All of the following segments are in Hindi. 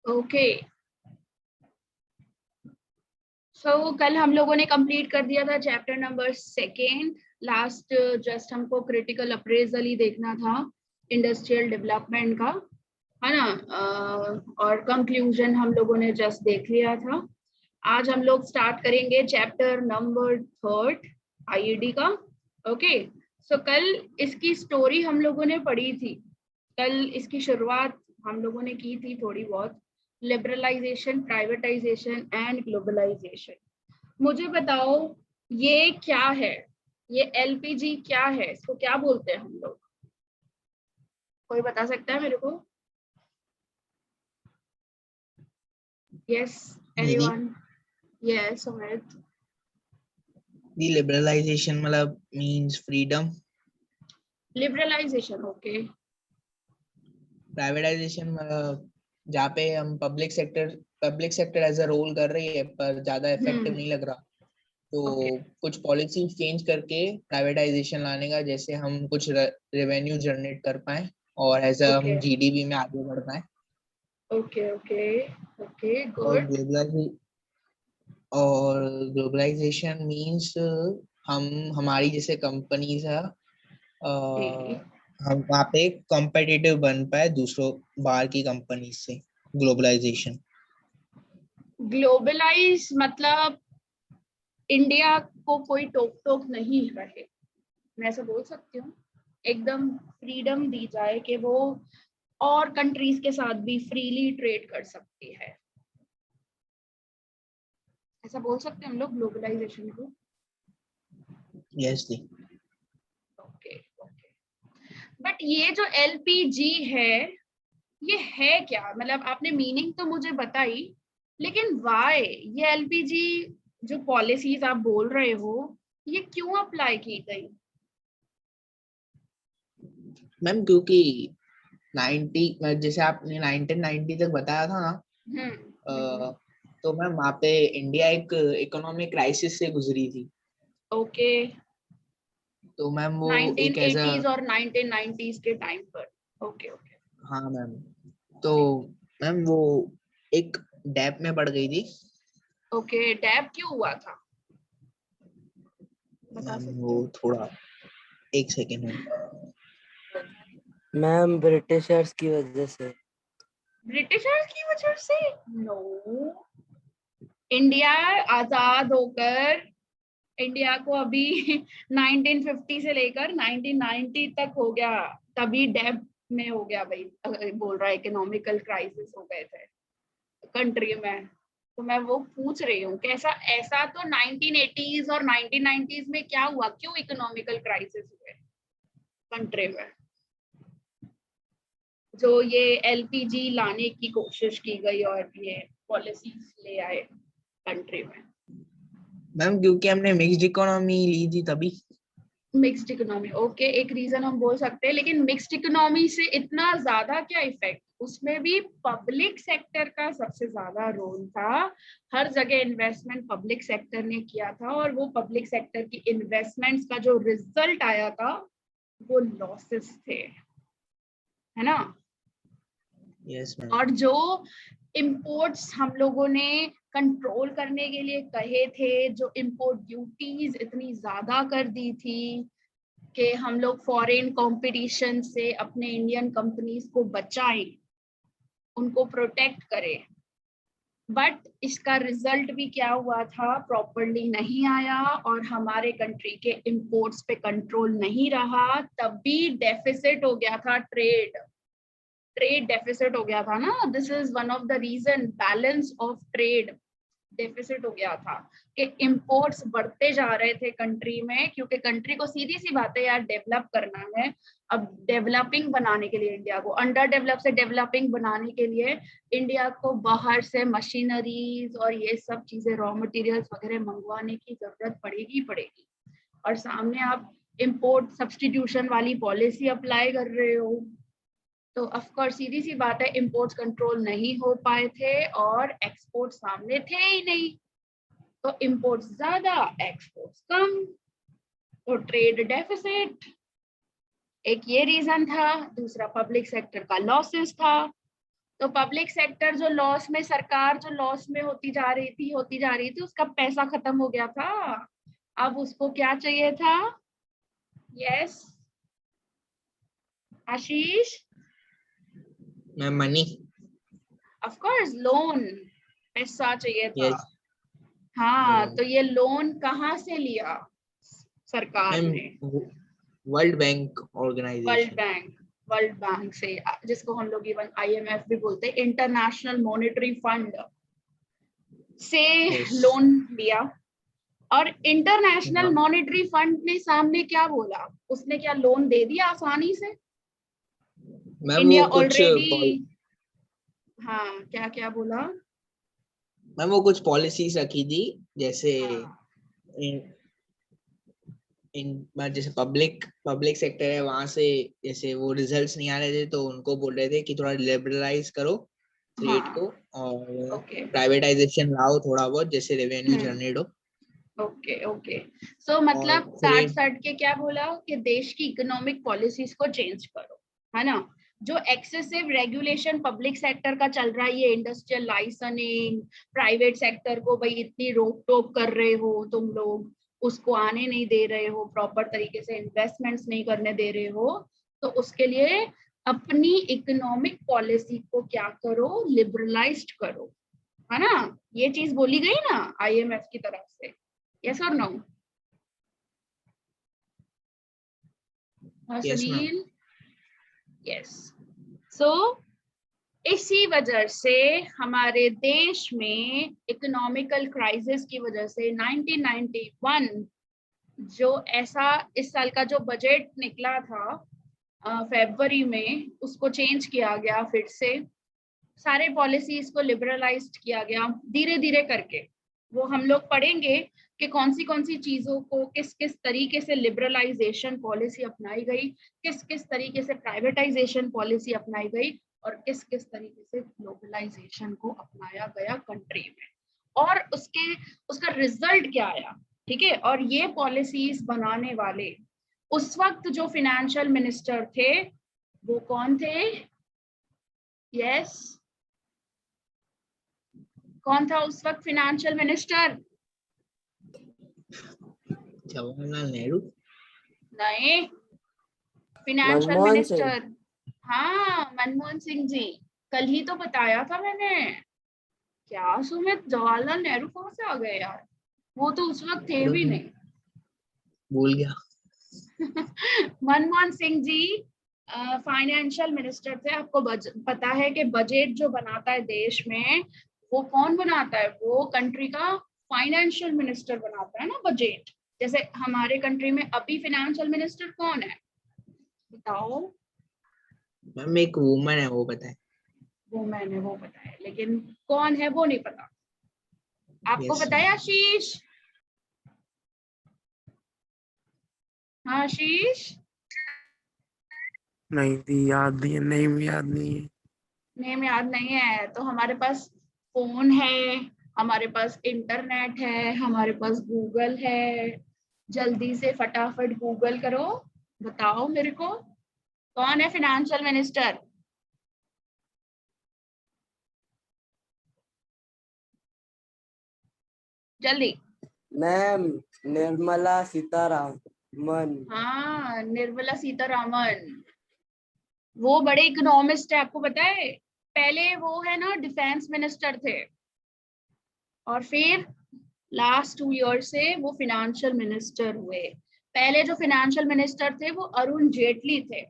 ओके, सो कल हम लोगों ने कंप्लीट कर दिया था चैप्टर नंबर 2। लास्ट जस्ट हमको क्रिटिकल अप्रेजल ही देखना था इंडस्ट्रियल डेवलपमेंट का, है ना। और कंक्लूजन हम लोगों ने जस्ट देख लिया था। आज हम लोग स्टार्ट करेंगे चैप्टर नंबर 3 आईईडी का। ओके, सो कल इसकी स्टोरी हम लोगों ने पढ़ी थी, कल इसकी शुरुआत हम लोगों ने की थी थोड़ी बहुत। Liberalisation, privatisation and globalisation. मुझे बताओ ये क्या है, ये एलपीजी क्या है, इसको क्या बोलते हैं हम लोग? कोई बता सकता है मेरे को? यस, दीदी, anyone? Yes Sumit. The liberalisation मतलब means freedom. Liberalisation, okay. Privatisation मतलब जहाँ पे हम public sector as a role कर रही है पर ज्यादा इफेक्टिव नहीं लग रहा, ओके तो कुछ पॉलिसी चेंज करके प्राइवेटाइजेशन लाने का, जैसे हम कुछ रेवेन्यू जनरेट कर पाए और एज अ ओके हम जीडीपी में आगे बढ़ पाए। ओके ओके ओके, और गुड। ग्लोबलाइजेशन मींस हम हमारी जैसे कंपनीज है, हम वहाँ पे कॉम्पिटिटिव बन पाए दूसरों बाहर की कंपनी से। ग्लोबलाइजेशन ग्लोबलाइज मतलब इंडिया को कोई टोक टोक नहीं रहे, मैं ऐसा बोल सकती हूँ। एकदम फ्रीडम दी जाए कि वो और कंट्रीज के साथ भी फ्रीली ट्रेड कर सकती है, ऐसा बोल सकते हैं हम लोग ग्लोबलाइजेशन को। Yes the. Okay okay, but ये जो एलपीजी है ये है क्या? मतलब आपने मीनिंग तो मुझे बताई, लेकिन व्हाई ये एलपीजी जो पॉलिसीज आप बोल रहे हो ये क्यों अप्लाई की गई? मैम क्योंकि 90 जैसे आपने 1990 तक बताया था ना, हम्म, तो मैम वहाँ पे इंडिया एक इकोनॉमिक क्राइसिस से गुजरी थी। ओके। तो मैम वो एक एज अ 1980s और 1990s के टाइम पर, ओके ओके। हाँ मैम, तो मैम वो एक डेप में बढ़ गई थी। ओके, डैब क्यों हुआ था, बता मैम सकते वो हो? थोड़ा, एक सेकेंड मैम। मैम ब्रिटिशर्स की वजह से। ब्रिटिशर्स की वजह से? नो, इंडिया आजाद होकर, इंडिया को अभी 1950 से लेकर 1990 तक हो गया, तभी डेब में हो गया भाई। बोल रहा है इकोनॉमिकल क्राइसिस हो गए थे कंट्री में, तो मैं वो पूछ रही हूँ कैसा ऐसा। तो 1980s और 1990s में क्या हुआ, क्यों इकोनॉमिकल क्राइसिस हुए कंट्री में, जो ये एलपीजी लाने की कोशिश की गई और ये पॉलिसीज ले आए कंट्री में? मैम क्योंकि हमने मिक्स्ड इकोनॉमी ली थी तभी। मिक्स्ड इकोनॉमी, ओके, एक रीजन हम बोल सकते हैं, लेकिन मिक्स्ड इकोनॉमी से इतना ज्यादा क्या इफेक्ट? उसमें भी पब्लिक सेक्टर का सबसे ज्यादा रोल था। हर जगह इन्वेस्टमेंट पब्लिक सेक्टर ने किया था, और वो पब्लिक सेक्टर की इन्वेस्टमेंट्स का जो रिजल्ट आया था वो लॉसेस थे, है ना। Yes ma'am. और जो इंपोर्ट्स हम लोगों ने कंट्रोल करने के लिए कहे थे, जो इंपोर्ट ड्यूटीज इतनी ज्यादा कर दी थी कि हम लोग फॉरेन कंपटीशन से अपने इंडियन कंपनीज को बचाएं, उनको प्रोटेक्ट करें, बट इसका रिजल्ट भी क्या हुआ था, प्रॉपरली नहीं आया, और हमारे कंट्री के इंपोर्ट्स पे कंट्रोल नहीं रहा, तभी डेफिसिट हो गया था, ट्रेड डेफिसिट हो गया था ना। This is one of the reason, balance of trade deficit हो गया था, कि इंपोर्ट्स बढ़ते जा रहे थे कंट्री में, क्योंकि कंट्री को सीधी सी बात है यार डेवलप करना है। अब डेवलपिंग बनाने के लिए इंडिया को, अंडर डेवलप से डेवलपिंग बनाने के लिए इंडिया को बाहर से मशीनरीज और ये सब चीजें, रॉ मटेरियल्स वगैरह मंगवाने की जरूरत पड़ेगी पड़ेगी। और सामने आप इंपोर्ट सब्सटीट्यूशन वाली पॉलिसी अप्लाई कर रहे हो, तो ऑफ कोर्स सीधी सी बात है इंपोर्ट्स कंट्रोल नहीं हो पाए थे और एक्सपोर्ट सामने थे ही नहीं, तो इंपोर्ट्स ज्यादा एक्सपोर्ट्स कम, तो ट्रेड डेफिसिट एक ये रीजन था। दूसरा पब्लिक सेक्टर का लॉसेस था। तो पब्लिक सेक्टर जो लॉस में, सरकार जो लॉस में होती जा रही थी, उसका पैसा खत्म हो गया था। अब उसको क्या चाहिए था? Yes Ashish, ma'am money. Of course loan, पैसा चाहिए था। यस हाँ, तो ये लोन कहाँ से लिया सरकार मैम, ने? World bank world organisation. Bank, world bank से, जिसको हम लोग इवन IMF भी बोलते हैं, इंटरनेशनल मॉनेटरी फंड से यस लोन लिया। और इंटरनेशनल मॉनेटरी फंड ने सामने क्या बोला? उसने क्या लोन दे दिया आसानी से? मैम वो इंडिया कुछ ऑलरेडी, हाँ क्या क्या बोला? मैम वो कुछ पॉलिसीज रखी थी, जैसे हाँ जैसे पब्लिक सेक्टर है, वहां से जैसे वो रिजल्ट्स नहीं आ रहे थे, तो उनको बोल रहे थे कि थोड़ा लिबरलाइज करो ट्रेड हाँ, को, और ओके, प्राइवेटाइजेशन लाओ थोड़ा बहुत, जैसे रेवेन्यू जनरेट हो। Okay okay. सो और मतलब काट फिर साट के क्या बोला कि देश की इकोनॉमिक पॉलिसीज को चेंज करो, है ना? जो एक्सेसिव रेगुलेशन पब्लिक सेक्टर का चल रहा है, ये इंडस्ट्रियल लाइसेंसिंग, प्राइवेट सेक्टर को भाई इतनी रोक टोक कर रहे हो तुम लोग, उसको आने नहीं दे रहे हो, प्रॉपर तरीके से इन्वेस्टमेंट्स नहीं करने दे रहे हो, तो उसके लिए अपनी इकोनॉमिक पॉलिसी को क्या करो? लिबरलाइज्ड करो, है ना? ये चीज बोली गई ना IMF की तरफ से। यस और no? Yes ma'am. Sunil, yes. So इसी वजह से हमारे देश में इकोनॉमिकल क्राइसिस की वजह से 1991 जो ऐसा इस साल का जो बजट निकला था फरवरी में, उसको चेंज किया गया फिर से, सारे पॉलिसीज को लिबरलाइज्ड किया गया धीरे धीरे करके। वो हम लोग पढ़ेंगे कि कौन सी चीजों को किस किस तरीके से लिबरलाइजेशन पॉलिसी अपनाई गई, किस किस तरीके से प्राइवेटाइजेशन पॉलिसी अपनाई गई, और किस किस तरीके से ग्लोबलाइजेशन को अपनाया गया कंट्री में, और उसका रिजल्ट क्या आया। ठीक है, और ये पॉलिसीज बनाने वाले उस वक्त जो फिनेंशियल मिनिस्टर थे, वो कौन थे? यस, कौन था उस वक्त फिनेंशियल मिनिस्टर? जवाहरलाल नेहरू। नहीं, फिनेंशियल मनमोहन सिंह। मिनिस्टर, हाँ मनमोहन सिंह जी। कल ही तो बताया था मैंने। क्या सुमित, जवाहरलाल नेहरू कहाँ से आ गए यार? वो तो उस वक्त थे भी नहीं। भूल गया। मनमोहन सिंह जी फाइनेंशियल मिनिस्टर थे। आपको पता है कि बजट जो बनाता है देश में, वो कौन बनाता है? वो कंट्री का फाइनेंशियल मिनिस्टर बनाता है ना बजट। जैसे हमारे कंट्री में अभी फाइनेंशियल मिनिस्टर कौन है, बताओ? मैम एक वुमन है, वो पता है। वो मैंने वो पता है, लेकिन कौन है वो नहीं पता। आपको यस पता है आशीष? हाँ आशीष, नहीं थी, याद नहीं है, नेम याद नहीं है। नेम याद नहीं है तो हमारे पास फोन है, हमारे पास इंटरनेट है, हमारे पास गूगल है। जल्दी से फटाफट गूगल करो, बताओ मेरे को कौन है फाइनेंशियल मिनिस्टर? जल्दी। मैम निर्मला सीतारामन। हाँ, निर्मला सीतारामन। वो बड़े इकोनॉमिस्ट है, आपको पता है? पहले वो है ना डिफेंस मिनिस्टर थे, और फिर लास्ट 2 ईयर से वो फाइनेंशियल मिनिस्टर हुए। पहले जो फाइनेंशियल मिनिस्टर थे वो अरुण जेटली थे।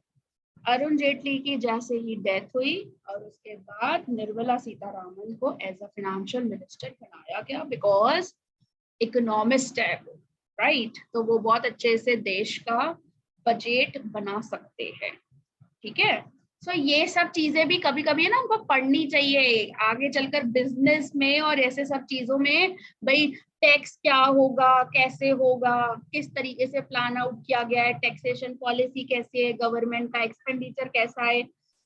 अरुण जेटली की जैसे ही डेथ हुई, और उसके बाद निर्मला सीतारामन को एज अ फाइनेंशियल मिनिस्टर बनाया गया, बिकॉज इकोनॉमिस्ट है वो, राइट? तो वो बहुत अच्छे से देश का बजट बना सकते हैं। ठीक है, सो ये सब चीजें भी कभी कभी है ना हमको पढ़नी चाहिए आगे चलकर बिजनेस में और ऐसे सब चीजों में। भाई टैक्स क्या होगा, कैसे होगा, किस तरीके से प्लान आउट किया गया है, टैक्सेशन पॉलिसी कैसी है, गवर्नमेंट का एक्सपेंडिचर कैसा है,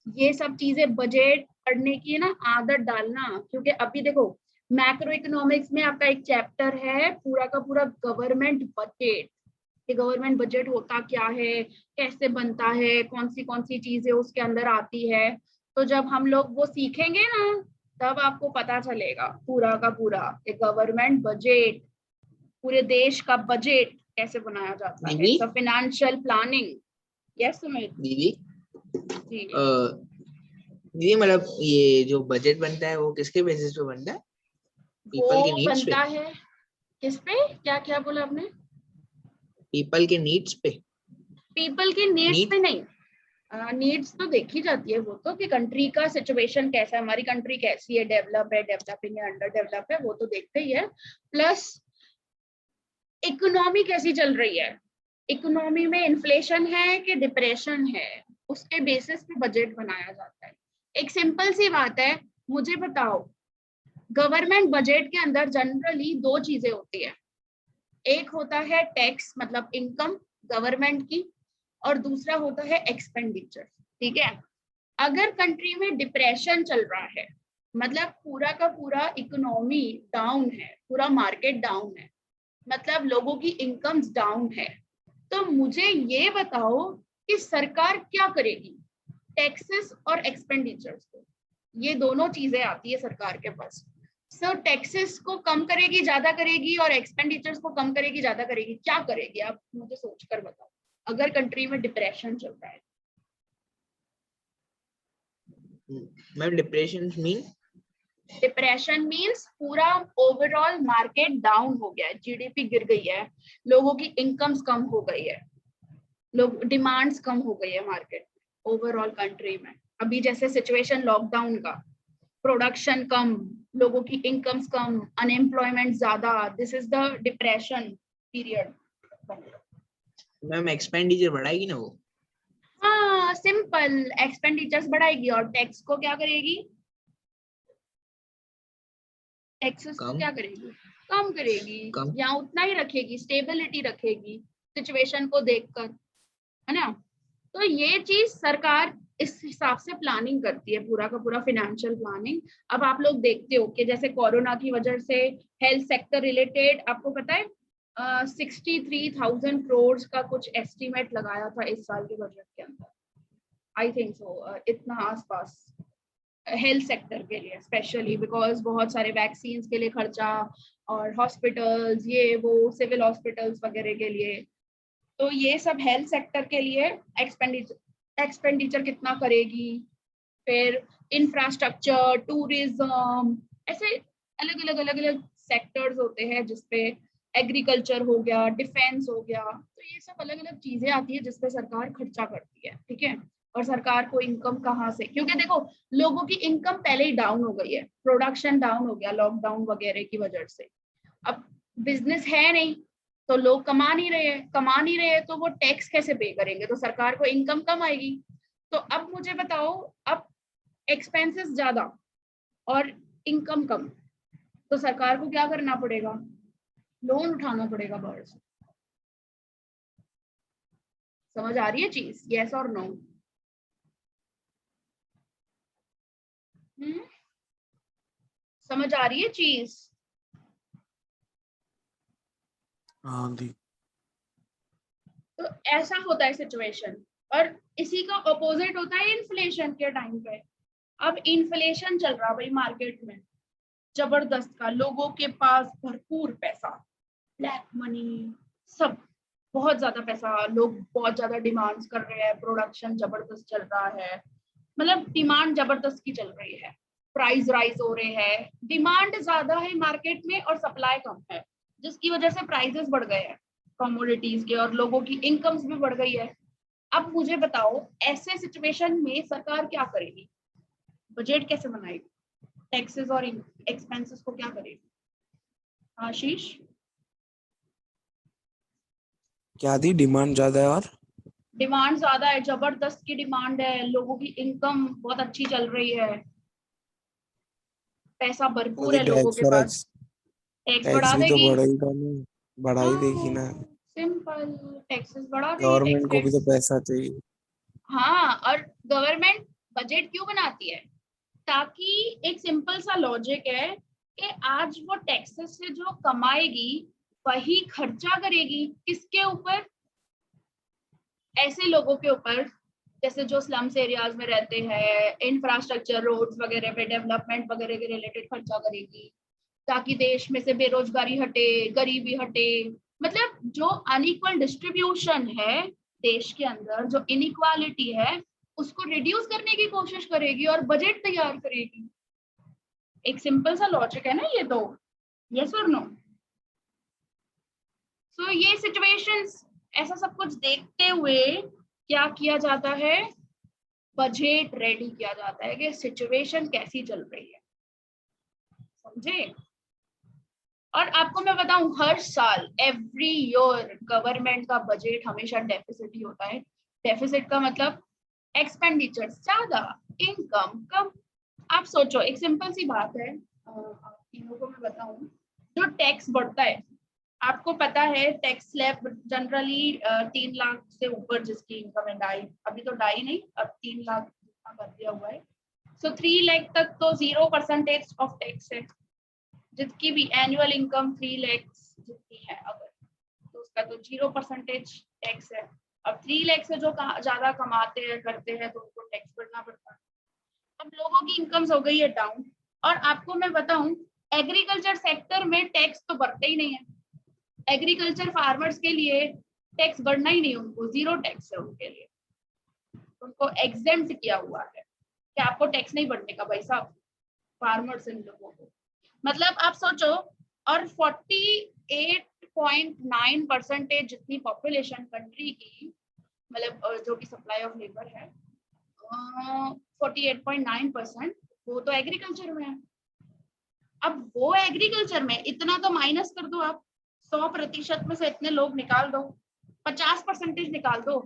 ये सब चीजें बजट पढ़ने की ना आदत डालना। क्योंकि अभी देखो, मैक्रो इकोनॉमिक्स में आपका एक चैप्टर है पूरा का पूरा गवर्नमेंट बजट, कि गवर्नमेंट बजट होता क्या है, कैसे बनता है, कौन सी चीजें उसके अंदर आती है। तो जब हम लोग वो सीखेंगे ना, तब आपको पता चलेगा पूरा का पूरा एक गवर्नमेंट बजट, पूरे देश का बजट कैसे बनाया जाता है, दीदी फाइनेंशियल प्लानिंग। यस सुमित दीदी जी। दीदी मतलब ये जो बजट बनता है वो किसके बेसिस पे बनता है? पीपल के वो नीड्स पे? बनता है किस पे? क्या क्या बोला आपने? पीपल के नीड्स पे? पीपल की नीड्स नीड पे नहीं, नीड्स तो देखी जाती है वो तो, कि कंट्री का सिचुएशन कैसा है, हमारी कंट्री कैसी है, डेवलप है, डेवलपिंग है, अंडर डेवलप है, वो तो देखते ही है। प्लस इकोनॉमी कैसी चल रही है, इकोनॉमी में इन्फ्लेशन है कि डिप्रेशन है, उसके बेसिस पे बजट बनाया जाता है। एक सिंपल सी बात है, मुझे बताओ, गवर्नमेंट बजट के अंदर जनरली दो चीजें होती है, एक होता है टैक्स मतलब इनकम गवर्नमेंट की, और दूसरा होता है एक्सपेंडिचर। ठीक है, अगर कंट्री में डिप्रेशन चल रहा है, मतलब पूरा का पूरा इकोनॉमी डाउन है, पूरा मार्केट डाउन है, मतलब लोगों की इनकम्स डाउन है, तो मुझे ये बताओ कि सरकार क्या करेगी? टैक्सेस और एक्सपेंडिचर्स को, ये दोनों चीजें आती है सरकार के पास। सो टैक्सेस को कम करेगी, ज्यादा करेगी, और एक्सपेंडिचर्स को कम करेगी, ज्यादा करेगी, क्या करेगी? आप मुझे सोच कर बताओ, अगर कंट्री में डिप्रेशन चल रहा है। Ma'am depression mean? Depression means पूरा ओवरऑल मार्केट डाउन हो गया है, जीडीपी गिर गई है, लोगों की इनकम्स कम हो गई है, लोग डिमांड्स कम हो गई है मार्केट ओवरऑल कंट्री में। अभी जैसे सिचुएशन लॉकडाउन का, प्रोडक्शन कम, लोगों की इनकम्स कम, अनएम्प्लॉयमेंट ज्यादा, this is the depression period. Ma'am expenditure बढ़ाएगी ना वो? हाँ सिंपल, एक्सपेंडिचर्स बढ़ाएगी और टैक्स को क्या करेगी? टैक्सेस को कम? क्या करेगी? कम करेगी, कम? या उतना ही रखेगी, स्टेबिलिटी रखेगी सिचुएशन को देखकर, है ना? तो ये चीज सरकार इस हिसाब से प्लानिंग करती है, पूरा का पूरा फाइनेंशियल प्लानिंग। अब आप लोग देखते हो कि जैसे कोरोना की वजह से हेल्थ सेक्टर रिलेटेड, आपको पता है 63,000 करोड़ का कुछ एस्टिमेट लगाया था इस साल के बजट के अंदर, आई थिंक सो, इतना आसपास, हेल्थ सेक्टर के लिए स्पेशली, बिकॉज बहुत सारे वैक्सीन के लिए खर्चा, और हॉस्पिटल्स, ये वो सिविल हॉस्पिटल्स वगैरह के लिए, तो ये सब हेल्थ सेक्टर के लिए एक्सपेंडिचर कितना करेगी। फिर इंफ्रास्ट्रक्चर, टूरिज्म, ऐसे अलग अलग सेक्टर्स होते हैं जिसपे, एग्रीकल्चर हो गया, डिफेंस हो गया, तो ये सब अलग अलग चीजें आती है जिसपे सरकार खर्चा करती है। ठीक है, और सरकार को इनकम कहाँ से, क्योंकि देखो लोगों की इनकम पहले ही डाउन हो गई है, प्रोडक्शन डाउन हो गया लॉकडाउन वगैरह की वजह से, अब बिजनेस है नहीं, तो लोग कमा नहीं रहे हैं, कमा नहीं रहे हैं, तो वो टैक्स कैसे पे करेंगे? तो सरकार को इनकम कम आएगी। तो अब मुझे बताओ, अब एक्सपेंसेस ज्यादा और इनकम कम, तो सरकार को क्या करना पड़ेगा? लोन उठाना पड़ेगा बाहर से। समझ आ रही है चीज? यस और नो? समझ आ रही है चीज? हाँ दी। तो ऐसा होता है सिचुएशन, और इसी का अपोजिट होता है इन्फ्लेशन के टाइम पे। अब इन्फ्लेशन चल रहा भाई मार्केट में जबरदस्त का, लोगों के पास भरपूर पैसा, ब्लैक मनी, सब बहुत ज्यादा पैसा, लोग बहुत ज्यादा डिमांड्स कर रहे हैं, प्रोडक्शन जबरदस्त चल रहा है, मतलब डिमांड जबरदस्त की चल रही है, प्राइस राइज हो रहे हैं, डिमांड ज्यादा है मार्केट में और सप्लाई कम है, जिसकी वजह से प्राइसेस बढ़ गए हैं कमोडिटीज के, और लोगों की इनकम्स भी बढ़ गई है। अब मुझे बताओ, ऐसे सिचुएशन में सरकार क्या करेगी? बजट कैसे बनाएगी? टैक्सेस और एक्सपेंसेस को क्या करेगी? आशीष? क्या दी? डिमांड ज्यादा है और डिमांड ज्यादा है, जबरदस्त की डिमांड है, लोगों की इनकम बहुत अच्छी चल रही है, पैसा भरपूर है लोगों टैक्स के और पास, टैक्स टैक्स बढ़ा भी तो देगी। बढ़ेगा ना, बढ़ा ही देगी ना। सिंपल, टैक्सेस बढ़ा देगी, टैक्स गवर्नमेंट को भी रेट्स। तो पैसा चाहिए। हाँ, और गवर्नमेंट बजट क्यों बनाती है? ताकि, एक सिंपल सा लॉजिक है कि आज वो टैक्सेस से जो कमाएगी वही खर्चा करेगी, किसके ऊपर? ऐसे लोगों के ऊपर जैसे जो स्लम्स एरियाज में रहते हैं, इंफ्रास्ट्रक्चर, रोड्स वगैरह पे डेवलपमेंट वगैरह के रिलेटेड खर्चा करेगी, ताकि देश में से बेरोजगारी हटे, गरीबी हटे। मतलब जो अनइक्वल डिस्ट्रीब्यूशन है देश के अंदर, जो इनइक्वालिटी है, उसको रिड्यूस करने की कोशिश करेगी और बजट तैयार करेगी। एक सिंपल सा लॉजिक है ना ये तो, यस और नो? सो ये सिचुएशंस, ऐसा सब कुछ देखते हुए क्या किया जाता है, बजट रेडी किया जाता है कि सिचुएशन कैसी चल रही है, समझे? और आपको मैं बताऊं, हर साल एवरी ईयर गवर्नमेंट का बजट हमेशा डेफिसिट ही होता है। डेफिसिट का मतलब एक्सपेंडिचर ज्यादा, इनकम कम। आप सोचो, एक सिंपल सी बात है, आप तीनों को मैं बताऊं, जो टैक्स बढ़ता है, आपको पता है टैक्स स्लैब जनरली 3 लाख से ऊपर जिसकी इनकम है, ढाई, अभी तो ढाई नहीं, अब 3 लाख कर दिया हुआ है। सो 3 लाख तक तो 0% ऑफ टैक्स है। जितकी भी एनुअल इनकम 3 लाख जितनी है अगर, तो उसका तो 0% टैक्स है। अब 3 लाख से जो ज्यादा कमाते हैं करते हैं तो उनको टैक्स भरना पड़ता है। अब लोगों की इनकम्स हो गई है डाउन, और आपको मैं बताऊं, एग्रीकल्चर सेक्टर में टैक्स तो बढ़ते ही नहीं है। एग्रीकल्चर फार्मर्स के लिए टैक्स बढ़ना ही नहीं, उनको 0 टैक्स है उनके लिए, उनको एग्जेम्प्ट किया हुआ है कि आपको टैक्स नहीं बढ़ने का भाई साहब, फार्मर्स इन लोगों को। मतलब आप सोचो, और 48.9% जितनी पॉपुलेशन कंट्री की, मतलब जो कि सप्लाई ऑफ लेबर है, 48.9% वो तो एग्रीकल्चर में है। अब वो एग्रीकल्चर में इतना तो माइनस कर दो आप, 100% में से इतने लोग निकाल दो, 50% निकाल दो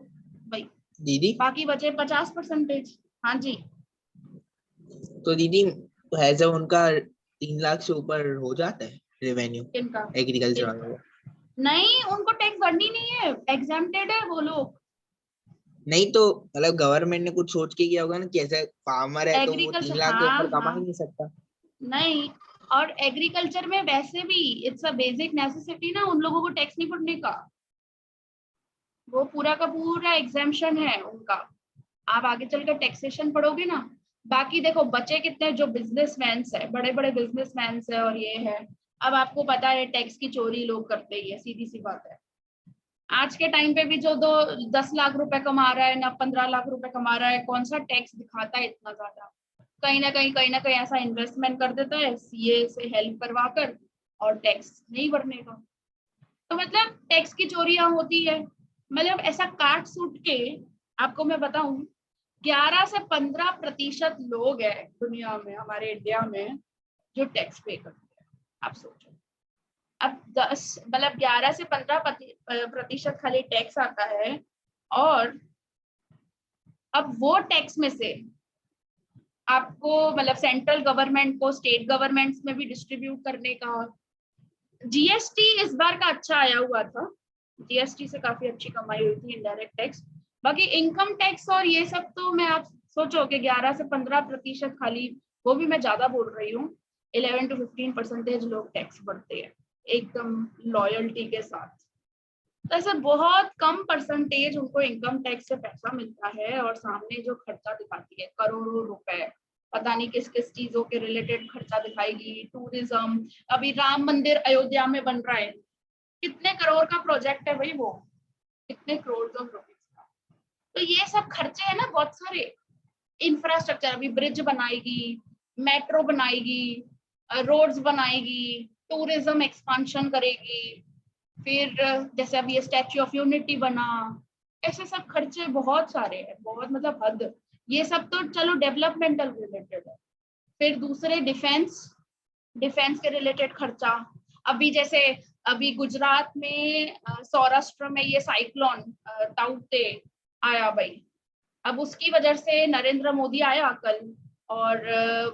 भाई दीदी, बाकी बचे 50%। हाँ जी। तो दीदी ऐसा उनका 3 लाख से ऊपर हो जाता है रेवेन्यू इनका एग्रीकल्चर वालों का? नहीं, उनको टैक्स भरनी नहीं है, एग्जेम्प्टेड है वो लोग। नहीं तो मतलब गवर्नमेंट ने कुछ सोच के किया होगा ना कि ऐसे फार्मर है तो वो 3 एग्रीकल्चर, लाख के हाँ ऊपर कमा हाँ, ही नहीं सकता। नहीं, और एग्रीकल्चर में वैसे भी इट्स अ बेसिक नेसेसिटी ना, उन लोगों को टैक्स नहीं भरने का, वो पूरा का पूरा एग्जेम्पशन है उनका। आप आगे चलकर टैक्सेशन पढ़ोगे ना। बाकी देखो बचे कितने, जो बिजनेसमैन है, बड़े बड़े बिजनेसमैन है, और ये है, अब आपको पता है टैक्स की चोरी लोग करते ही है, सीधी सी बात है। आज के टाइम पे भी जो 10 लाख रुपए कमा रहा है ना 15 लाख रुपए कमा रहा है, कौन सा टैक्स दिखाता है इतना ज्यादा? कहीं ना कहीं ऐसा इन्वेस्टमेंट कर देता है सीए से हेल्प करवा कर, और टैक्स नहीं भरने का। तो मतलब टैक्स की चोरियां होती है। मतलब ऐसा काट सूट के आपको मैं बताऊं, 11 से 15% लोग हैं दुनिया में, हमारे इंडिया में, जो टैक्स पे करते हैं। आप सोचो, अब 10 मतलब 11 से 15% खाली टैक्स आता है, और अब वो टैक्स में से आपको मतलब सेंट्रल गवर्नमेंट को स्टेट गवर्नमेंट्स में भी डिस्ट्रीब्यूट करने का। जीएसटी इस बार का अच्छा आया हुआ था, जीएसटी से काफी अच्छी कमाई हुई थी, इनडायरेक्ट टैक्स। बाकी इनकम टैक्स और ये सब तो मैं, आप सोचो कि 11 से 15% खाली, वो भी मैं ज्यादा बोल रही हूँ, 11 to 15% लोग टैक्स भरते हैं एकदम लॉयल्टी के साथ। तो ऐसे बहुत कम परसेंटेज उनको इनकम टैक्स से पैसा मिलता है, और सामने जो खर्चा दिखाती है करोड़ों रुपए, पता नहीं किस किस चीजों के रिलेटेड खर्चा दिखाएगी, टूरिज्म। अभी राम मंदिर अयोध्या में बन रहा है, कितने करोड़ का प्रोजेक्ट है भाई वो, कितने करोड़ ऑफ रुपीज का। तो ये सब खर्चे है ना बहुत सारे। इंफ्रास्ट्रक्चर, अभी ब्रिज बनाएगी, मेट्रो बनाएगी, रोड्स बनाएगी, टूरिज्म एक्सपांशन करेगी, फिर जैसे अभी ये स्टैच्यू ऑफ यूनिटी बना, ऐसे सब खर्चे बहुत सारे हैं, बहुत मतलब हद। ये सब तो चलो डेवलपमेंटल रिलेटेड है। फिर दूसरे डिफेंस, डिफेंस के रिलेटेड खर्चा। अभी जैसे अभी गुजरात में सौराष्ट्र में ये साइक्लोन ताउते आया भाई, अब उसकी वजह से नरेंद्र मोदी आया कल, और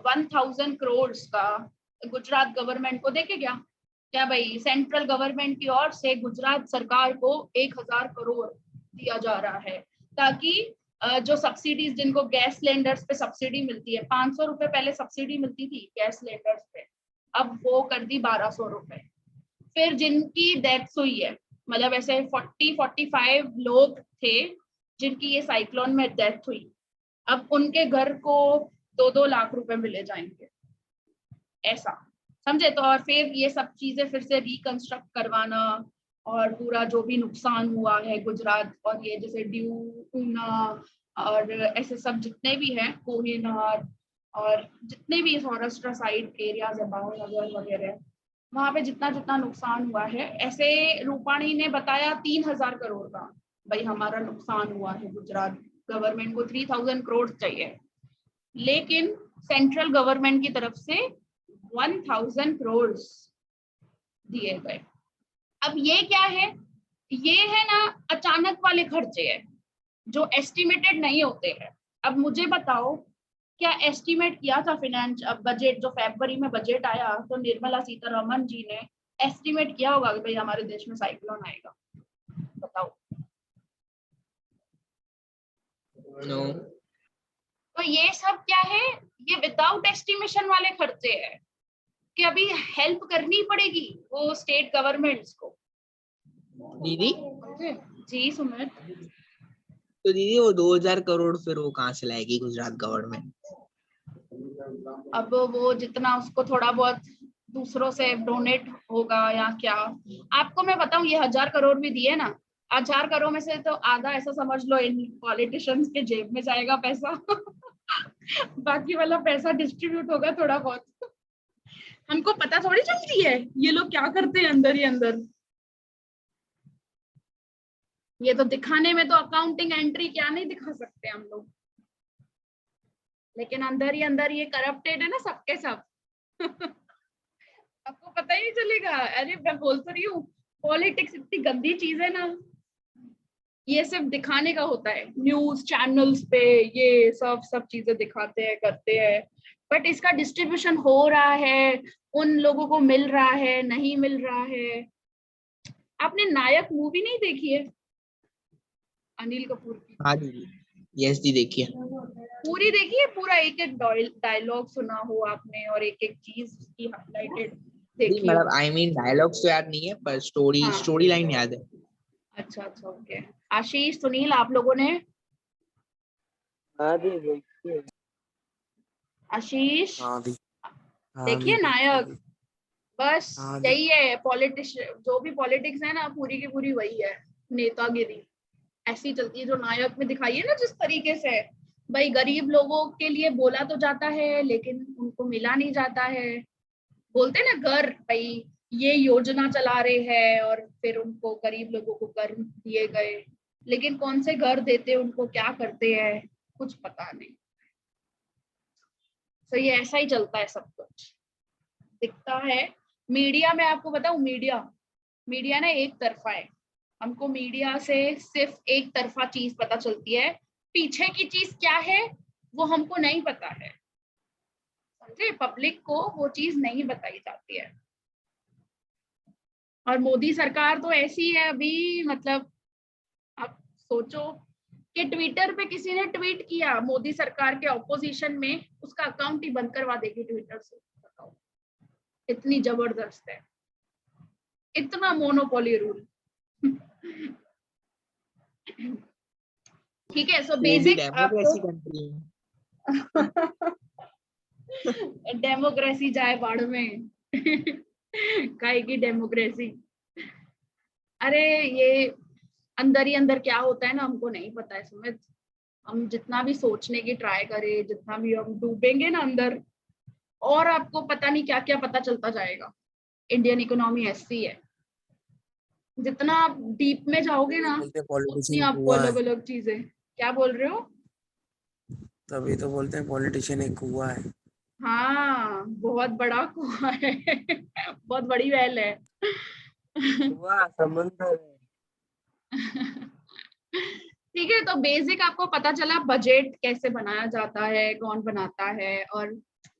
1000 करोड़ का गुजरात गवर्नमेंट को देके गया। क्या भाई, सेंट्रल गवर्नमेंट की ओर से गुजरात सरकार को 1000 करोड़ दिया जा रहा है, ताकि जो सब्सिडीज, जिनको गैस सिलेंडर्स पे सब्सिडी मिलती है, 500 रुपए पहले सब्सिडी मिलती थी गैस सिलेंडर्स पे, अब वो कर दी 1200 रुपए। फिर जिनकी डेथ्स हुई है, मतलब ऐसे 40-45 लोग थे जिनकी ये साइक्लोन में डेथ हुई, अब उनके घर को 2-2 लाख रुपए मिले जाएंगे, ऐसा समझे। तो और फिर ये सब चीजें फिर से रिकंस्ट्रक्ट करवाना, और पूरा जो भी नुकसान हुआ है गुजरात, और ये जैसे ड्यू, ऊना और ऐसे सब जितने भी हैं, कोहिनूर और जितने भी सौराष्ट्र साइड एरियाज है, भावनगर वगैरह, वहां पे जितना जितना नुकसान हुआ है, ऐसे रूपाणी ने बताया 3000 करोड़ का भाई हमारा नुकसान हुआ है। गुजरात गवर्नमेंट को 3000 करोड़ चाहिए, लेकिन सेंट्रल गवर्नमेंट की तरफ से 1000 करोड़ दिए गए। अब ये क्या है, ये है ना अचानक वाले खर्चे हैं जो एस्टिमेटेड नहीं होते हैं। अब मुझे बताओ, क्या एस्टिमेट किया था फिनेंस बजट, जो फरवरी में बजट आया, तो निर्मला सीतारमण जी ने एस्टिमेट किया होगा कि भाई हमारे देश में साइक्लोन आएगा? बताओ। नो। तो ये सब क्या है, ये विदाउट एस्टिमेशन वाले खर्चे हैं कि अभी हेल्प करनी पड़ेगी वो स्टेट गवर्नमेंट्स को। दीदी जी सुमित। तो दीदी वो 2000 करोड़ फिर वो कहाँ से लाएगी गुजरात गवर्नमेंट? अब वो जितना उसको थोड़ा बहुत दूसरों से डोनेट होगा या क्या। आपको मैं बताऊं, ये 1000 करोड़ भी दिए ना, 1000 करोड़ में से तो आधा ऐसा समझ लो इन पॉलिटिशियंस के जेब में जाएगा पैसा बाकी वाला पैसा डिस्ट्रीब्यूट होगा थोड़ा बहुत। हमको पता थोड़ी चलती है ये लोग क्या करते हैं अंदर ही अंदर। ये तो दिखाने में तो अकाउंटिंग एंट्री क्या नहीं दिखा सकते हम लोग, लेकिन अंदर ही अंदर ये करप्टेड है ना सबके सब आपको पता ही नहीं चलेगा। अरे मैं बोल तो रही हूँ, पॉलिटिक्स इतनी गंदी चीज है ना, ये सिर्फ दिखाने का होता है, न्यूज चैनल्स पे ये सब चीजें दिखाते हैं, करते हैं, बट इसका डिस्ट्रीब्यूशन हो रहा है, उन लोगों को मिल रहा है, नहीं मिल रहा है। आपने नायक मूवी नहीं देखी है अनिल कपूर की? हाँ दीदी, यस दी देखिए। पूरी देखी है? पूरा एक एक डायलॉग सुना हो आपने और एक एक चीज की हाइलाइटेड देखी हो? मतलब आई मीन डायलॉग्स तो याद नहीं है, पर स्टोरी लाइन याद है। अच्छा अच्छा, ओके। आशीष, सुनील, आप लोगों ने? हाँ दी देखिए। आशीष हाँ दी। हाँ देखिए दी, नायक, देखिए। बस हाँ दी। यही है पॉलिटिशियन, जो भी पॉलिटिक्स है ना पूरी की पूरी वही है, नेतागिरी ऐसी चलती है जो नायक में दिखाई है ना, जिस तरीके से भाई गरीब लोगों के लिए बोला तो जाता है लेकिन उनको मिला नहीं जाता है। बोलते हैं ना घर, भाई ये योजना चला रहे हैं और फिर उनको गरीब लोगों को घर दिए गए, लेकिन कौन से घर देते हैं उनको, क्या करते हैं, कुछ पता नहीं। तो ये ऐसा ही चलता है, सब कुछ दिखता है मीडिया में। आपको बताऊं, मीडिया ना एक तरफा है। हमको मीडिया से सिर्फ एक तरफा चीज पता चलती है, पीछे की चीज क्या है वो हमको नहीं पता है, समझे? पब्लिक को वो चीज नहीं बताई जाती है। और मोदी सरकार तो ऐसी है अभी, मतलब आप सोचो कि ट्विटर पे किसी ने ट्वीट किया मोदी सरकार के ऑपोजिशन में, उसका अकाउंट ही बंद करवा देगी ट्विटर से। बताओ, इतनी जबरदस्त है, इतना मोनोपोली रूल ठीक है। सो वो भी बेसिक डेमोक्रेसी आपको कंट्री है। डेमोक्रेसी जाए बाढ़ में काहे की डेमोक्रेसी। अरे ये अंदर ही अंदर क्या होता है ना, हमको नहीं पता है सुमित। हम जितना भी सोचने की ट्राई करें, जितना भी हम डूबेंगे ना अंदर, और आपको पता नहीं क्या क्या पता चलता जाएगा। इंडियन इकोनॉमी ऐसी है, जितना आप डीप में जाओगे ना बोलते उतनी पॉलिटिशियन आपको कुआ अलग है। अलग चीजें। क्या बोल रहे हो? तभी तो बोलते हैं पॉलिटिशियन एक कुआ है। हाँ, बहुत बड़ा कुआं है बहुत बड़ी वैल है वाह समंदर है। ठीक है, तो बेसिक आपको पता चला बजट कैसे बनाया जाता है, कौन बनाता है, और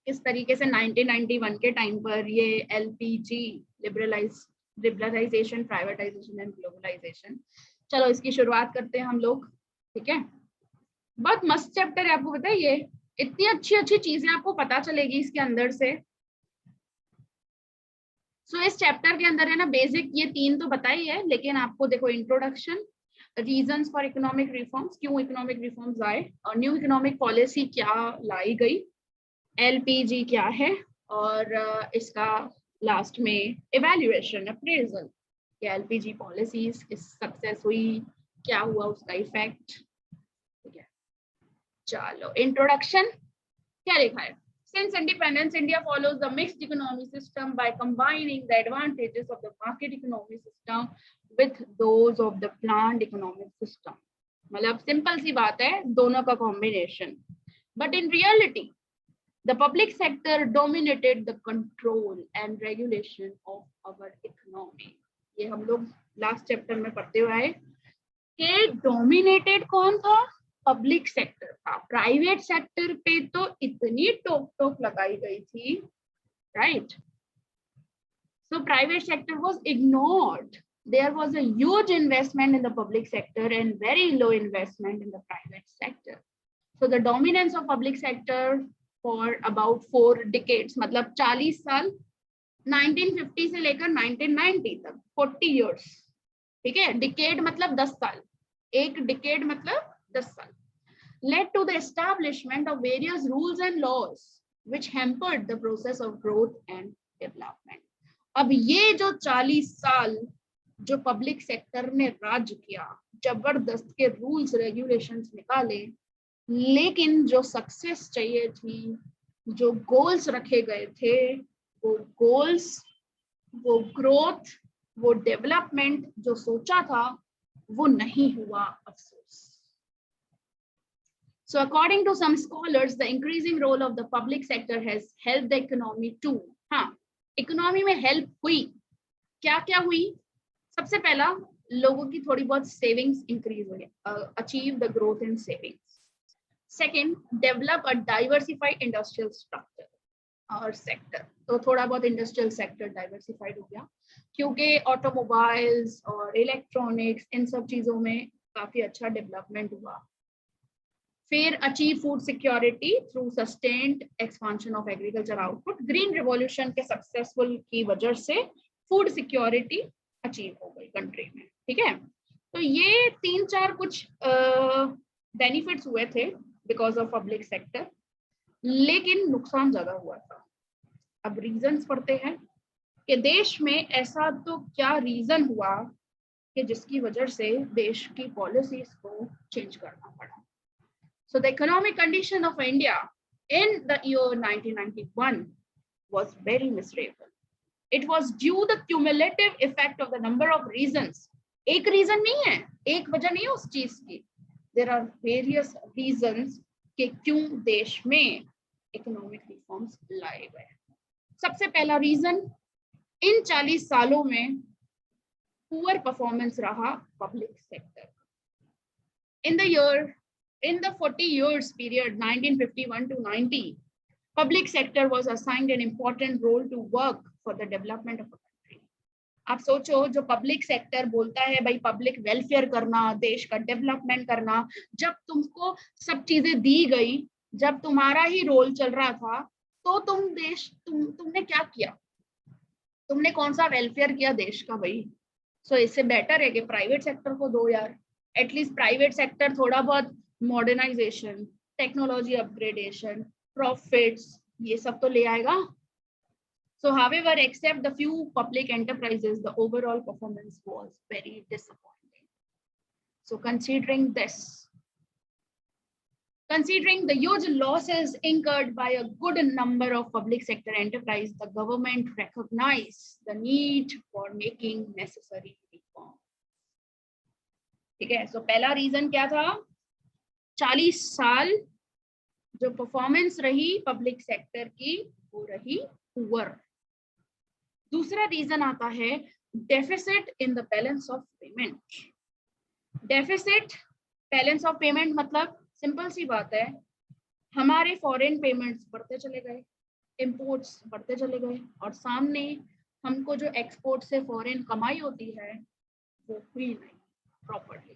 किस तरीके से 1991 के टाइम पर ये LPG, liberalisation, privatisation and globalisation. चलो इसकी शुरुआत करते हैं हम लोग, ठीक है? बहुत मस्त चैप्टर है, आपको पता है ये इतनी अच्छी अच्छी चीजें आपको पता चलेगी इसके अंदर से। सो इस चैप्टर के अंदर है ना बेसिक ये 3 तो बताई है, लेकिन आपको देखो introduction, reasons for economic reforms, क्यों इकोनॉमिक रिफॉर्म्स आए, और न्यू इकोनॉमिक पॉलिसी क्या लाई गई, LPG क्या है, और इसका लास्ट में इवैल्यूएशन, अप्रेजल कि LPG पॉलिसीज किस सक्सेस हुई, क्या हुआ उसका इफेक्ट। ठीक है, चलो इंट्रोडक्शन क्या लिखा है। Since independence, India follows the mixed economy system by combining the advantages of the market economy system with those of the planned economic system. मतलब सिंपल सी बात है, दोनों का combination. But in reality, the public sector dominated the control and regulation of our economy. ये हम लोग लास्ट चैप्टर में पढ़ते हुए आए कि डोमिनेटेड कौन था, पब्लिक सेक्टर था. प्राइवेट सेक्टर पे तो इतनी टोक टोक लगाई गई थी, right. So private sector was ignored. There was a huge investment in the public sector and very low investment in the private sector. So the dominance of public sector for about 4 decades, मतलब 40 साल, 1950 से लेकर 1990 तक, 40 years. ठीक है, डिकेड मतलब 10 साल, एक डिकेड मतलब 10 साल, led to the establishment of various rules and laws which hampered the process of growth and development. अब ये जो 40 साल जो पब्लिक सेक्टर ने राज किया, जबरदस्त के रूल्स रेगुलेशंस निकाले, लेकिन जो सक्सेस चाहिए थी, जो गोल्स रखे गए थे, वो गोल्स, वो ग्रोथ, वो डेवलपमेंट जो सोचा था, वो नहीं हुआ, अफसोस. So according to some scholars, the increasing role of the public sector has helped the economy too. हाँ, इकोनॉमी में हेल्प हुई. क्या क्या हुई? सबसे पहला, लोगों की थोड़ी बहुत सेविंग्स इंक्रीज हुई, achieve the growth in savings. Second, develop a diversified industrial structure और सेक्टर. तो थोड़ा बहुत इंडस्ट्रियल सेक्टर डाइवर्सिफाइड हो गया, क्योंकि ऑटोमोबाइल्स और इलेक्ट्रॉनिक्स, इन सब चीजों में काफी अच्छा डेवलपमेंट हुआ. फिर achieve food security through sustained expansion of agriculture output. Green revolution के सक्सेसफुल की वजह से फूड सिक्योरिटी अचीव हो गई कंट्री में. ठीक है, तो ये 3-4 कुछ बेनिफिट्स हुए थे बिकॉज ऑफ पब्लिक सेक्टर, लेकिन नुकसान ज्यादा हुआ था. अब रीजंस पढ़ते हैं कि देश में ऐसा तो क्या रीजन हुआ कि जिसकी वजह से देश की पॉलिसीज को चेंज करना पड़ा. So the economic condition of India in the year 1991 was very miserable. It was due the cumulative effect of the number of reasons. एक रीजन नहीं है, एक वजह नहीं है उस चीज की. There are various reasons कि क्यों देश में इकोनॉमिक रिफॉर्म्स लाए गए. सबसे पहला रीजन, इन 40 सालों में पुअर परफॉर्मेंस रहा public sector. In the 40 years period 1951 to 90, public sector was assigned an important role to work for the development of a country. आप सोचो, जो पब्लिक सेक्टर बोलता है भाई पब्लिक वेलफेयर करना, देश का डेवलपमेंट करना, जब तुमको सब चीजें दी गई, जब तुम्हारा ही रोल चल रहा था, तो तुमने क्या किया? तुमने कौन सा वेलफेयर किया देश का भाई? सो इससे बेटर है कि प्राइवेट सेक्टर को दो यार. एटलीस्ट प्राइवेट सेक्टर थोड़ा बहुत मॉडर्नाइजेशन, टेक्नोलॉजी अपग्रेडेशन, प्रॉफिट्स, ये सब तो ले आएगा. So however, except the few public enterprises, the overall performance was very disappointing. So considering the huge losses incurred by a good number of public sector enterprises, the government recognized the need for making necessary reforms. ठीक है, so पहला रीजन क्या था? 40 साल जो परफॉर्मेंस रही पब्लिक सेक्टर की, वो रही पुअर. दूसरा रीजन आता है deficit in the balance of payment. Deficit balance of payment मतलब सिंपल सी बात है, हमारे फॉरेन पेमेंट्स बढ़ते चले गए, इंपोर्ट्स बढ़ते चले गए, और सामने हमको जो एक्सपोर्ट से फॉरेन कमाई होती है वो हुई नहीं प्रॉपर्ली.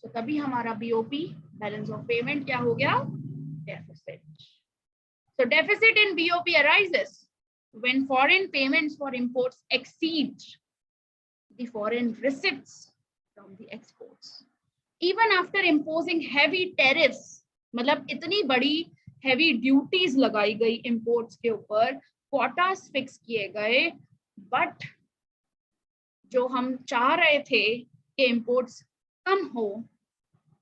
तो तभी हमारा बीओपी, बैलेंस ऑफ पेमेंट, क्या हो गया? Deficit. So deficit in BOP arises when foreign payments for imports exceed the foreign receipts from the exports. even after imposing heavy tariffs, मतलब इतनी बड़ी heavy duties लगाई गई imports के ऊपर, quotas fix किए गए, but जो हम चाह रहे थे कि imports कम हो,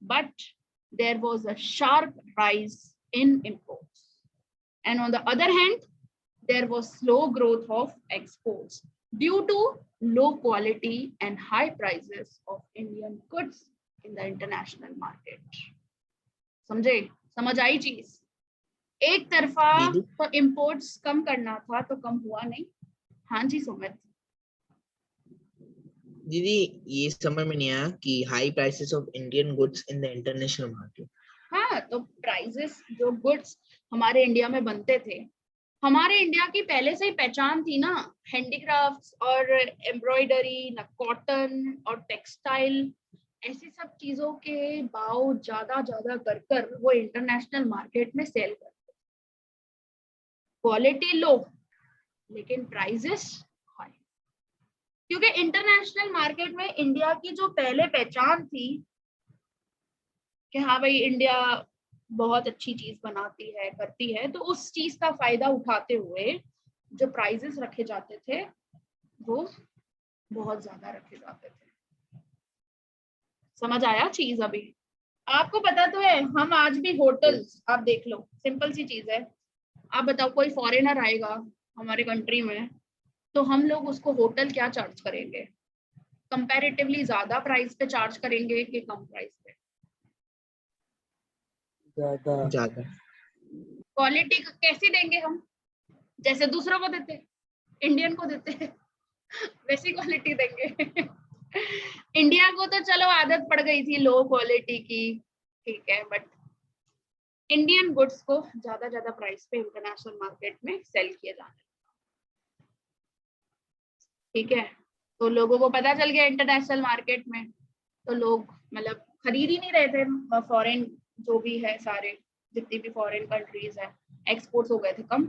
but there was a sharp rise in imports, and on the other hand there was slow growth of exports due to low quality and high prices of Indian goods in the international market. समझे? समझ आई चीज? एक तरफा दीदी? तो imports कम करना था तो कम हुआ नहीं। हाँ जी सुमित। दीदी ये समझ में नहीं आया कि high prices of Indian goods in the international market. हाँ, तो प्राइसेस जो गुड्स हमारे इंडिया में बनते थे, हमारे इंडिया की पहले से ही पहचान थी ना, हैंडीक्राफ्ट्स और एम्ब्रॉयडरी, ना कॉटन और टेक्सटाइल, ऐसी सब चीजों के भाव ज्यादा कर कर वो इंटरनेशनल मार्केट में सेल करते, क्वालिटी लो लेकिन प्राइसेस हाई, क्योंकि इंटरनेशनल मार्केट में इंडिया की जो पहले पहचान थी कि हाँ भाई इंडिया बहुत अच्छी चीज बनाती है, करती है, तो उस चीज का फायदा उठाते हुए जो प्राइसेस रखे जाते थे वो बहुत ज्यादा रखे जाते थे। समझ आया चीज? अभी आपको पता तो है, हम आज भी होटल्स, आप देख लो, सिंपल सी चीज है, आप बताओ कोई फॉरेनर आएगा हमारे कंट्री में तो हम लोग उसको होटल क्या चार्ज करेंगे? कंपैरेटिवली ज्यादा प्राइस पे चार्ज करेंगे कि कम प्राइस पे? ज्यादा। क्वालिटी कैसी देंगे हम? जैसे दूसरों को देते, इंडियन को देते वैसी क्वालिटी देंगे। इंडिया को तो चलो आदत पड़ गई थी लो क्वालिटी की, ठीक है, बट इंडियन गुड्स को ज्यादा प्राइस पे इंटरनेशनल मार्केट में सेल किए जाने, ठीक है। तो लोगों को पता चल गया इंटरनेशनल मार्केट में, तो लोग मतलब खरीद ही नहीं रहे थे फॉरेन, जो भी है सारे जितनी भी फॉरेन कंट्रीज है, एक्सपोर्ट्स हो गए थे कम,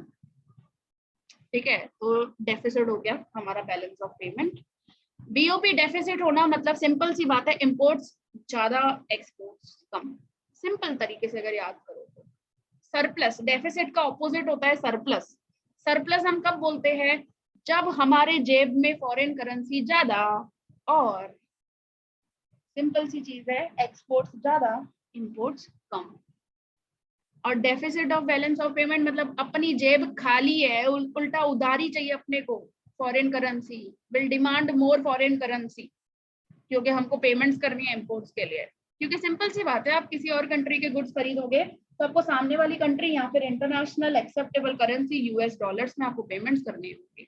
ठीक है। तो डेफिसिट हो गया हमारा balance of payment. BOP deficit होना मतलब सिंपल सी बात है, इंपोर्ट्स ज्यादा एक्सपोर्ट्स कम, सिंपल तरीके से अगर याद करो तो। सरप्लस, डेफिसिट का ऑपोजिट होता है सरप्लस। सरप्लस हम कब बोलते हैं? जब हमारे जेब में फॉरेन करेंसी ज्यादा और सिंपल सी चीज है एक्सपोर्ट्स ज्यादा इंपोर्ट्स कम। और deficit of balance of payment मतलब अपनी जेब खाली है, उल्टा उधारी चाहिए अपने को, foreign currency will demand more foreign currency, क्योंकि हमको पेमेंट्स करनी है इंपोर्ट्स के लिए। क्योंकि सिंपल सी बात है, आप किसी और कंट्री के गुड्स खरीदोगे तो आपको सामने वाली कंट्री या फिर international acceptable currency US dollars में आपको पेमेंट्स करनी होगी,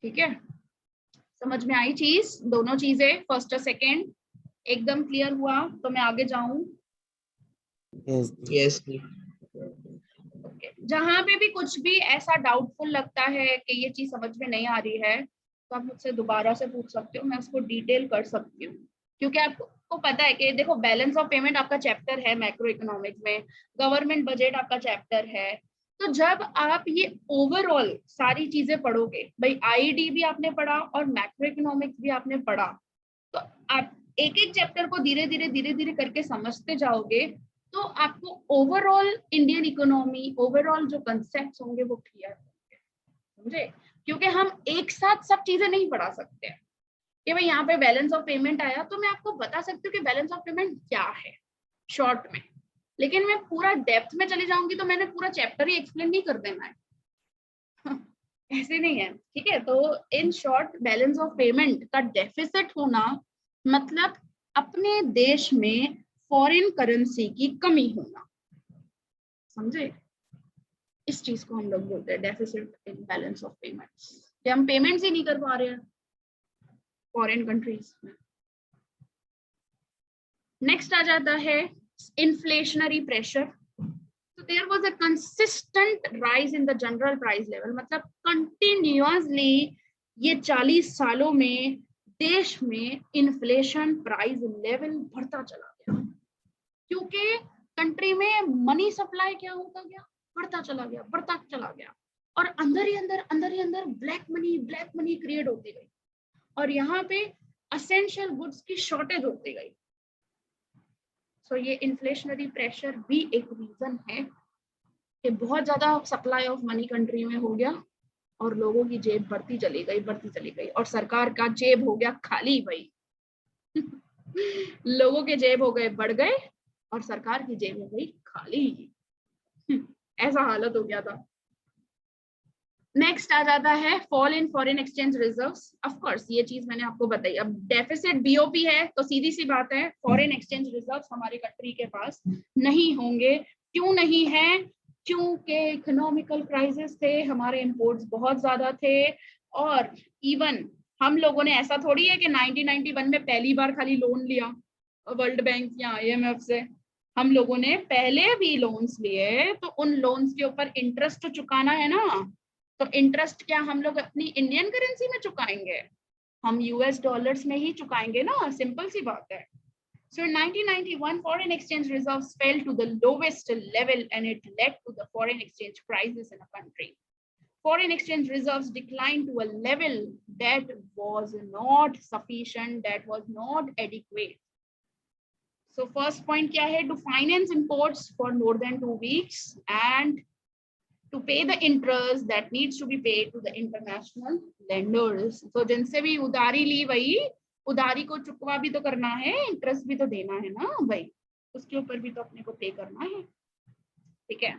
ठीक है। समझ में आई चीज? दोनों चीजें फर्स्ट और सेकेंड एकदम क्लियर हुआ? तो मैं आगे जाऊं? यस। जहां पे भी कुछ भी ऐसा डाउटफुल लगता है कि ये चीज समझ में नहीं आ रही है तो आप मुझसे दोबारा से पूछ सकते हो, मैं उसको डिटेल कर सकती हूँ। क्योंकि आपको पता है कि देखो बैलेंस ऑफ पेमेंट आपका चैप्टर है मैक्रो इकोनॉमिक्स में, गवर्नमेंट बजट आपका चैप्टर है, तो जब आप ये ओवरऑल सारी चीजें पढ़ोगे, भाई आईडी भी आपने पढ़ा और मैक्रो इकोनॉमिक्स भी आपने पढ़ा, तो आप एक एक चैप्टर को धीरे धीरे करके समझते जाओगे तो आपको ओवरऑल इंडियन इकोनॉमी, ओवरऑल जो कंसेप्ट्स होंगे वो क्लियर होंगे, समझे? क्योंकि हम एक साथ सब चीजें नहीं पढ़ा सकते हैं कि भाई यहाँ पे बैलेंस ऑफ पेमेंट आया तो मैं आपको बता सकती हूँ कि बैलेंस ऑफ पेमेंट क्या है शॉर्ट में, लेकिन मैं पूरा डेप्थ में चली जाऊंगी तो मैंने पूरा चैप्टर ही एक्सप्लेन नहीं कर देना है। ऐसे नहीं है, ठीक है। तो in short balance of payment का डेफिसिट होना मतलब अपने देश में फॉरेन करेंसी की कमी होना, समझे? इस चीज को हम लोग बोलते हैं deficit in balance of payments, कि हम पेमेंट्स ही नहीं कर पा रहे हैं फॉरेन कंट्रीज में। नेक्स्ट आ जाता है इन्फ्लेशनरी प्रेशर। तो there was a consistent rise in the general price level, मतलब कंटिन्यूअसली ये 40 सालों में देश में इन्फ्लेशन प्राइस लेवल बढ़ता चला गया, क्योंकि कंट्री में मनी सप्लाई क्या होता गया, बढ़ता चला गया, और अंदर ही अंदर ब्लैक मनी क्रिएट होती गई। और यहाँ पे असेंशियल गुड्स की शॉर्टेज होती गई। सो ये इन्फ्लेशनरी प्रेशर भी एक रीजन है कि बहुत ज्यादा सप्लाई ऑफ मनी कंट्री में हो गया और लोगों की जेब बढ़ती चली गई और सरकार का जेब हो गया खाली भाई। लोगों के जेब हो गए बढ़ गए और सरकार की जेब हो गई खाली। ऐसा हालत हो गया था। नेक्स्ट आ जाता है fall in foreign exchange reserves. Of course ये चीज मैंने आपको बताई। अब डेफिसिट बीओपी है तो सीधी सी बात है फॉरेन एक्सचेंज रिजर्व्स हमारी कंट्री के पास नहीं होंगे। क्यों नहीं है? क्योंकि इकोनॉमिकल क्राइसिस थे, हमारे इंपोर्ट्स बहुत ज्यादा थे और इवन हम लोगों ने ऐसा थोड़ी है कि 1991 में पहली बार खाली लोन लिया वर्ल्ड बैंक या आईएमएफ से। हम लोगों ने पहले भी लोन्स लिए तो उन लोन्स के ऊपर इंटरेस्ट तो चुकाना है ना। तो इंटरेस्ट क्या हम लोग अपनी इंडियन करेंसी में चुकाएंगे? हम यूएस डॉलर्स में ही चुकाएंगे ना, सिंपल सी बात है। So in 1991, foreign exchange reserves fell to the lowest level and it led to the foreign exchange crisis in a country. Foreign exchange reserves declined to a level that was not sufficient, that was not adequate. So first point क्या है? To finance imports for more than 2 weeks and to pay the interest that needs to be paid to the international lenders. So जिनसे भी उधारी ली वही उधारी को चुकवा भी तो करना है, इंटरेस्ट भी तो देना है ना भाई, उसके ऊपर भी तो अपने को पे करना है। ठीक है।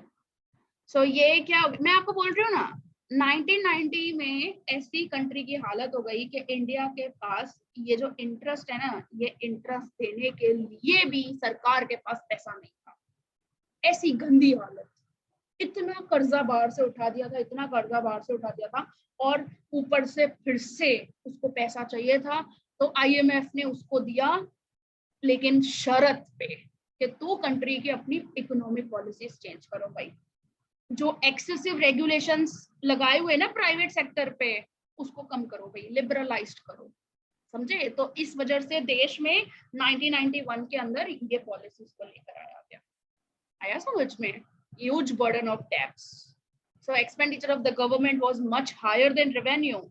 सो ये क्या मैं आपको बोल रही हूँ ना, 1990 में ऐसी कंट्री की हालत हो गई कि इंडिया के पास ये जो इंटरेस्ट है ना, ये इंटरेस्ट देने के लिए भी सरकार के पास पैसा नहीं था। ऐसी गंदी हालत, इतना कर्जा बाहर से उठा दिया था, इतना कर्जा बाहर से उठा दिया था और ऊपर से फिर से उसको पैसा चाहिए था तो आईएमएफ ने उसको दिया, लेकिन शर्त पे कि तू कंट्री की अपनी इकोनॉमिक पॉलिसीज चेंज करो भाई। जो एक्सेसिव रेगुलेशंस लगाए हुए ना प्राइवेट सेक्टर पे उसको कम करो भाई, लिबरलाइज्ड करो, समझे। तो इस वजह से देश में 1991 के अंदर ये पॉलिसीज को लेकर आया गया। आया समझ में? Huge burden of debts. So expenditure of the government was much higher than revenue.